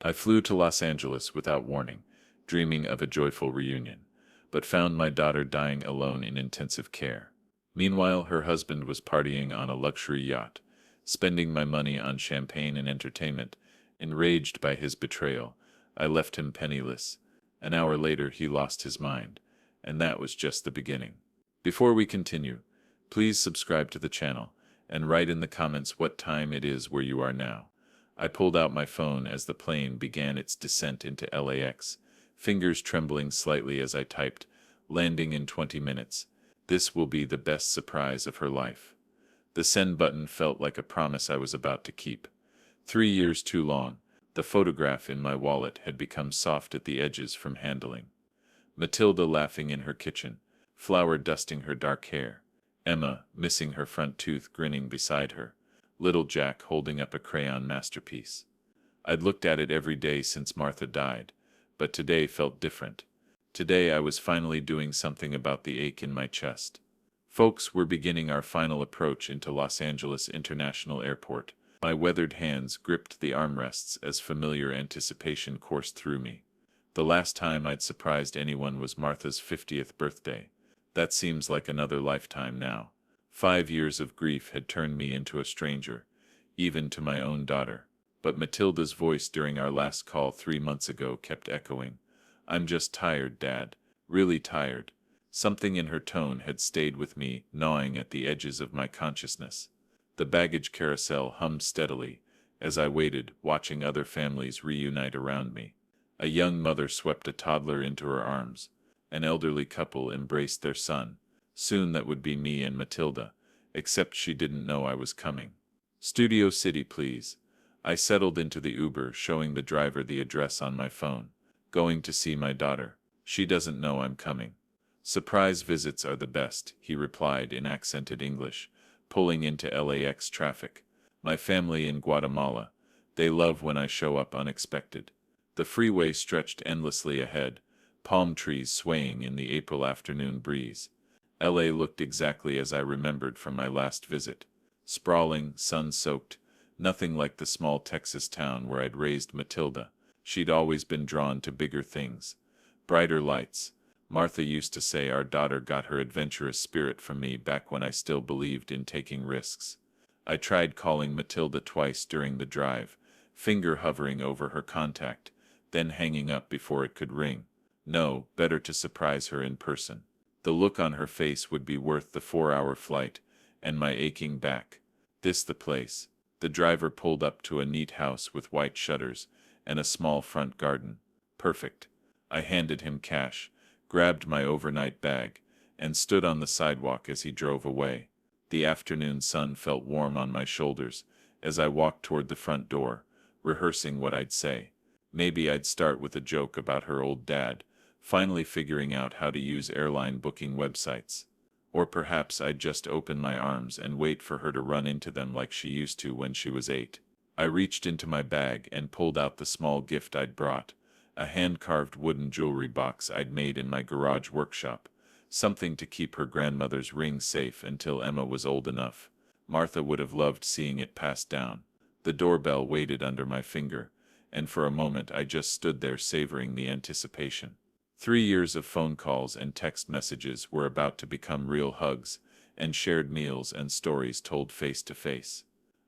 I flew to Los Angeles without warning, dreaming of a joyful reunion, but found my daughter dying alone in intensive care. Meanwhile, her husband was partying on a luxury yacht, spending my money on champagne and entertainment. Enraged by his betrayal, I left him penniless. An hour later, he lost his mind, and that was just the beginning. Before we continue, please subscribe to the channel and write in the comments what time it is where you are now. I pulled out my phone as the plane began its descent into LAX, fingers trembling slightly as I typed, landing in 20 minutes. This will be the best surprise of her life. The send button felt like a promise I was about to keep. 3 years too long, the photograph in my wallet had become soft at the edges from handling. Matilda laughing in her kitchen, Flower dusting her dark hair, Emma, missing her front tooth, grinning beside her, little Jack holding up a crayon masterpiece. I'd looked at it every day since Martha died, but today felt different. Today I was finally doing something about the ache in my chest. Folks, we're beginning our final approach into Los Angeles International Airport. My weathered hands gripped the armrests as familiar anticipation coursed through me. The last time I'd surprised anyone was Martha's 50th birthday. That seems like another lifetime now. 5 years of grief had turned me into a stranger, even to my own daughter. But Matilda's voice during our last call 3 months ago kept echoing. "I'm just tired, Dad. Really tired." Something in her tone had stayed with me, gnawing at the edges of my consciousness. The baggage carousel hummed steadily, as I waited, watching other families reunite around me. A young mother swept a toddler into her arms. An elderly couple embraced their son. Soon that would be me and Matilda, except she didn't know I was coming. "Studio City, please." I settled into the Uber, showing the driver the address on my phone. "Going to see my daughter. She doesn't know I'm coming." "Surprise visits are the best," he replied in accented English, pulling into LAX traffic. "My family in Guatemala. They love when I show up unexpected." The freeway stretched endlessly ahead, palm trees swaying in the April afternoon breeze. LA looked exactly as I remembered from my last visit. Sprawling, sun-soaked, nothing like the small Texas town where I'd raised Matilda. She'd always been drawn to bigger things. Brighter lights. Martha used to say our daughter got her adventurous spirit from me back when I still believed in taking risks. I tried calling Matilda twice during the drive, finger hovering over her contact, then hanging up before it could ring. No, better to surprise her in person. The look on her face would be worth the 4-hour flight, and my aching back. This the place. The driver pulled up to a neat house with white shutters and a small front garden. Perfect. I handed him cash, grabbed my overnight bag, and stood on the sidewalk as he drove away. The afternoon sun felt warm on my shoulders as I walked toward the front door, rehearsing what I'd say. Maybe I'd start with a joke about her old dad, finally figuring out how to use airline booking websites. Or perhaps I'd just open my arms and wait for her to run into them like she used to when she was 8. I reached into my bag and pulled out the small gift I'd brought, a hand-carved wooden jewelry box I'd made in my garage workshop, something to keep her grandmother's ring safe until Emma was old enough. Martha would have loved seeing it passed down. The doorbell waited under my finger, and for a moment I just stood there savoring the anticipation. 3 years of phone calls and text messages were about to become real hugs, and shared meals and stories told face to face.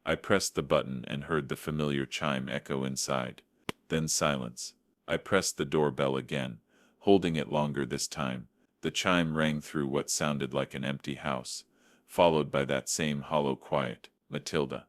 I pressed the button and heard the familiar chime echo inside. Then silence. I pressed the doorbell again, holding it longer this time. The chime rang through what sounded like an empty house, followed by that same hollow quiet. "Matilda."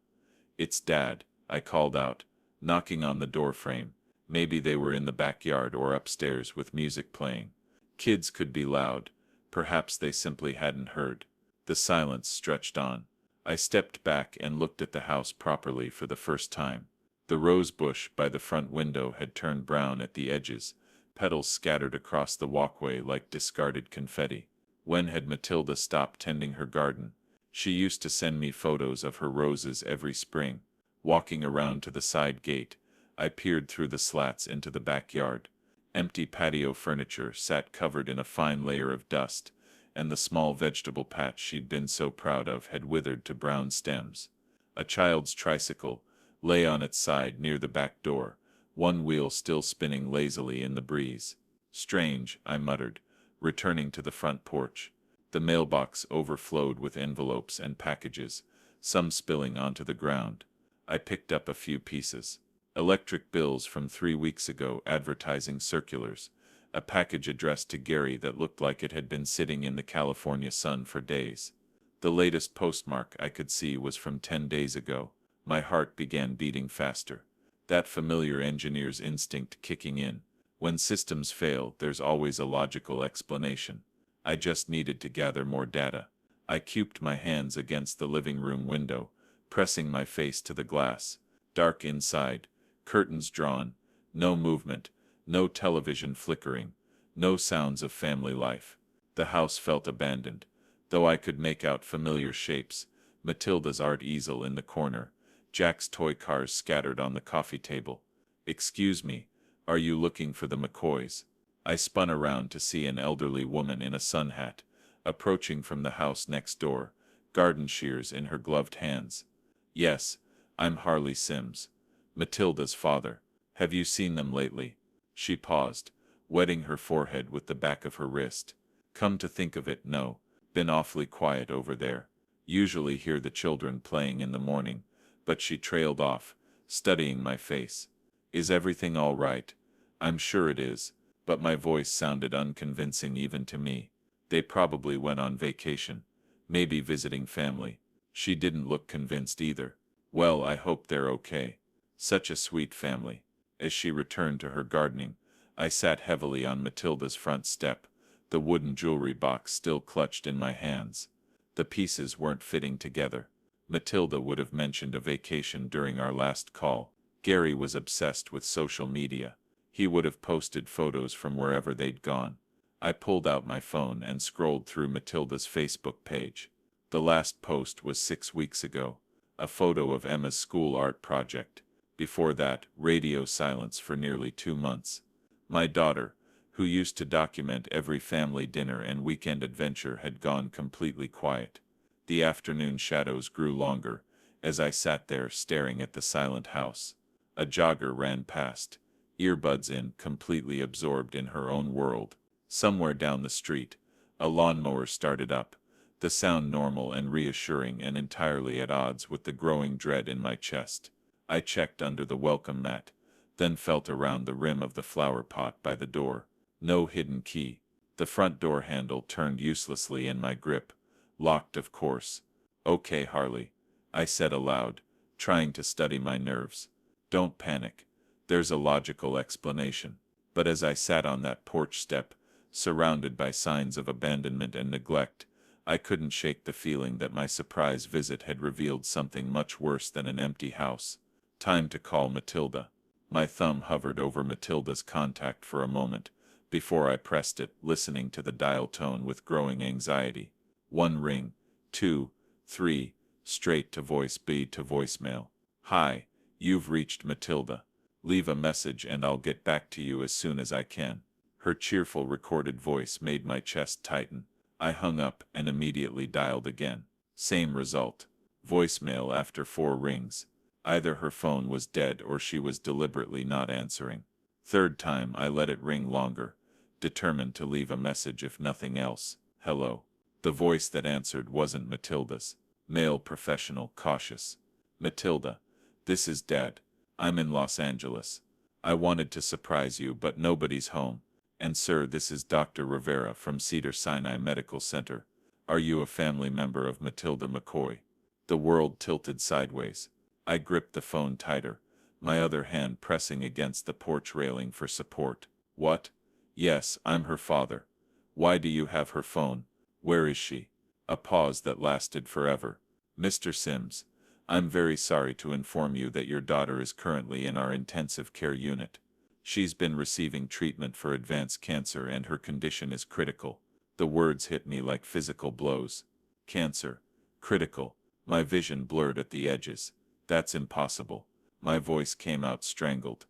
"It's Dad," I called out, knocking on the doorframe. Maybe they were in the backyard or upstairs with music playing. Kids could be loud. Perhaps they simply hadn't heard. The silence stretched on. I stepped back and looked at the house properly for the first time. The rose bush by the front window had turned brown at the edges, petals scattered across the walkway like discarded confetti. When had Matilda stopped tending her garden? She used to send me photos of her roses every spring. Walking around to the side gate, I peered through the slats into the backyard. Empty patio furniture sat covered in a fine layer of dust, and the small vegetable patch she'd been so proud of had withered to brown stems. A child's tricycle lay on its side near the back door, one wheel still spinning lazily in the breeze. Strange, I muttered, returning to the front porch. The mailbox overflowed with envelopes and packages, some spilling onto the ground. I picked up a few pieces. Electric bills from 3 weeks ago, advertising circulars, a package addressed to Gary that looked like it had been sitting in the California sun for days. The latest postmark I could see was from 10 days ago. My heart began beating faster. That familiar engineer's instinct kicking in. When systems fail, there's always a logical explanation. I just needed to gather more data. I cuped my hands against the living room window, pressing my face to the glass. Dark inside, curtains drawn, no movement, no television flickering, no sounds of family life. The house felt abandoned, though I could make out familiar shapes. Matilda's art easel in the corner, Jack's toy cars scattered on the coffee table. "Excuse me, are you looking for the McCoys?" I spun around to see an elderly woman in a sun hat, approaching from the house next door, garden shears in her gloved hands. "Yes, I'm Harley Sims, Matilda's father. Have you seen them lately?" She paused, wetting her forehead with the back of her wrist. "Come to think of it, no. Been awfully quiet over there. Usually hear the children playing in the morning." But she trailed off, studying my face. "Is everything all right?" "I'm sure it is," but my voice sounded unconvincing even to me. "They probably went on vacation. Maybe visiting family." She didn't look convinced either. "Well, I hope they're okay. Such a sweet family." As she returned to her gardening, I sat heavily on Matilda's front step, the wooden jewelry box still clutched in my hands. The pieces weren't fitting together. Matilda would have mentioned a vacation during our last call. Gary was obsessed with social media. He would have posted photos from wherever they'd gone. I pulled out my phone and scrolled through Matilda's Facebook page. The last post was 6 weeks ago, a photo of Emma's school art project. Before that, radio silence for nearly 2 months. My daughter, who used to document every family dinner and weekend adventure, had gone completely quiet. The afternoon shadows grew longer, as I sat there staring at the silent house. A jogger ran past, earbuds in, completely absorbed in her own world. Somewhere down the street, a lawnmower started up, the sound normal and reassuring and entirely at odds with the growing dread in my chest. I checked under the welcome mat, then felt around the rim of the flower pot by the door. No hidden key. The front door handle turned uselessly in my grip. Locked, of course. "Okay, Harley," I said aloud, trying to steady my nerves. "Don't panic. There's a logical explanation." But as I sat on that porch step, surrounded by signs of abandonment and neglect, I couldn't shake the feeling that my surprise visit had revealed something much worse than an empty house. Time to call Matilda. My thumb hovered over Matilda's contact for a moment, before I pressed it, listening to the dial tone with growing anxiety. 1 ring, 2, 3, straight to voice B to voicemail. "Hi, you've reached Matilda. Leave a message and I'll get back to you as soon as I can." Her cheerful recorded voice made my chest tighten. I hung up and immediately dialed again. Same result. Voicemail after 4 rings. Either her phone was dead or she was deliberately not answering. Third time I let it ring longer, determined to leave a message if nothing else. "Hello." The voice that answered wasn't Matilda's. Male professional, cautious. "Matilda, this is Dad. I'm in Los Angeles. I wanted to surprise you but nobody's home. And sir, this is Dr. Rivera from Cedars-Sinai Medical Center. Are you a family member of Matilda McCoy?" The world tilted sideways. I gripped the phone tighter, my other hand pressing against the porch railing for support. "What?" "Yes, I'm her father." "Why do you have her phone? Where is she?" A pause that lasted forever. "Mr. Sims, I'm very sorry to inform you that your daughter is currently in our intensive care unit. She's been receiving treatment for advanced cancer and her condition is critical." The words hit me like physical blows. "Cancer. Critical." My vision blurred at the edges. "That's impossible." My voice came out strangled.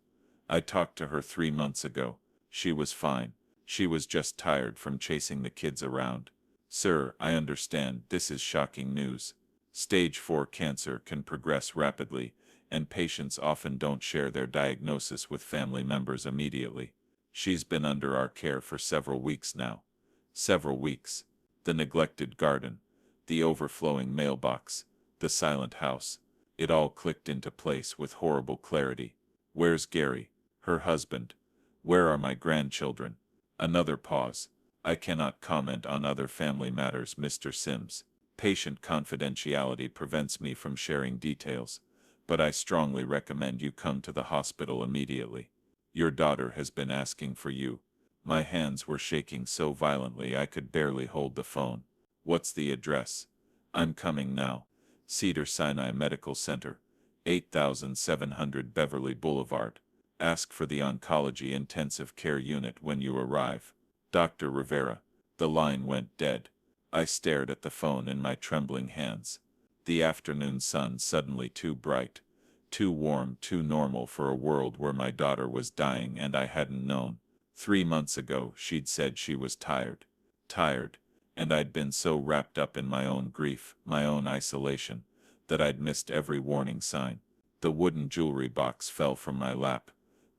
"I talked to her 3 months ago. She was fine. She was just tired from chasing the kids around." "Sir, I understand this is shocking news. Stage 4 cancer can progress rapidly, and patients often don't share their diagnosis with family members immediately. She's been under our care for several weeks now. Several weeks. The neglected garden, the overflowing mailbox, the silent house. It all clicked into place with horrible clarity. Where's Gary, her husband? Where are my grandchildren? Another pause. I cannot comment on other family matters, Mr. Sims. Patient confidentiality prevents me from sharing details, but I strongly recommend you come to the hospital immediately. Your daughter has been asking for you. My hands were shaking so violently I could barely hold the phone. What's the address? I'm coming now. Cedar Sinai Medical Center, 8700 Beverly Boulevard. Ask for the Oncology Intensive Care Unit when you arrive. Dr. Rivera. The line went dead. I stared at the phone in my trembling hands. The afternoon sun suddenly too bright, too warm, too normal for a world where my daughter was dying and I hadn't known. 3 months ago she'd said she was tired. Tired. And I'd been so wrapped up in my own grief, my own isolation, that I'd missed every warning sign. The wooden jewelry box fell from my lap,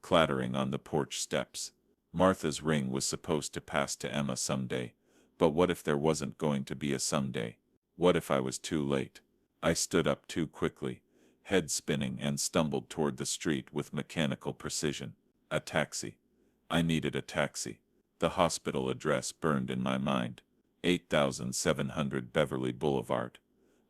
clattering on the porch steps. Martha's ring was supposed to pass to Emma someday, but what if there wasn't going to be a someday? What if I was too late? I stood up too quickly, head spinning, and stumbled toward the street with mechanical precision. A taxi. I needed a taxi. The hospital address burned in my mind. 8700 Beverly Boulevard.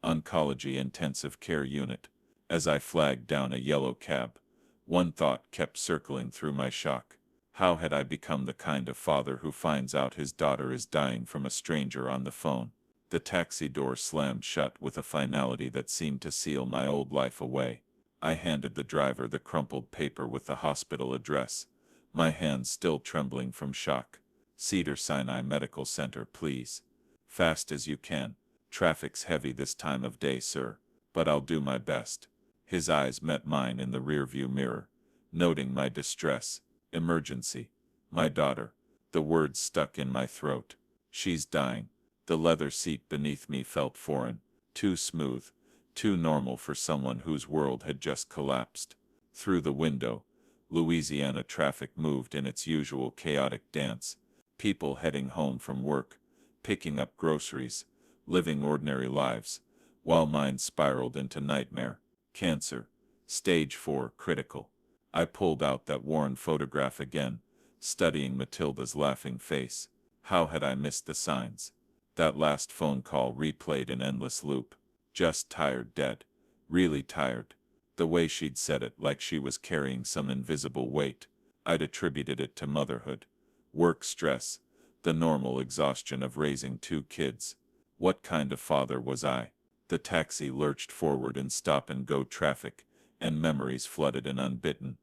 Oncology Intensive Care Unit. As I flagged down a yellow cab, one thought kept circling through my shock. How had I become the kind of father who finds out his daughter is dying from a stranger on the phone? The taxi door slammed shut with a finality that seemed to seal my old life away. I handed the driver the crumpled paper with the hospital address, my hands still trembling from shock. Cedar Sinai Medical Center, please. Fast as you can. Traffic's heavy this time of day, sir, but I'll do my best. His eyes met mine in the rearview mirror, noting my distress. Emergency. My daughter. The words stuck in my throat. She's dying. The leather seat beneath me felt foreign, too smooth, too normal for someone whose world had just collapsed. Through the window, Louisiana traffic moved in its usual chaotic dance. People heading home from work, picking up groceries, living ordinary lives, while mine spiraled into nightmare. Cancer. Stage 4, critical. I pulled out that worn photograph again, studying Matilda's laughing face. How had I missed the signs? That last phone call replayed in endless loop. Just tired, dead. Really tired. The way she'd said it, like she was carrying some invisible weight. I'd attributed it to motherhood. Work stress. The normal exhaustion of raising 2 kids. What kind of father was I? The taxi lurched forward in stop-and-go traffic, and memories flooded in unbidden.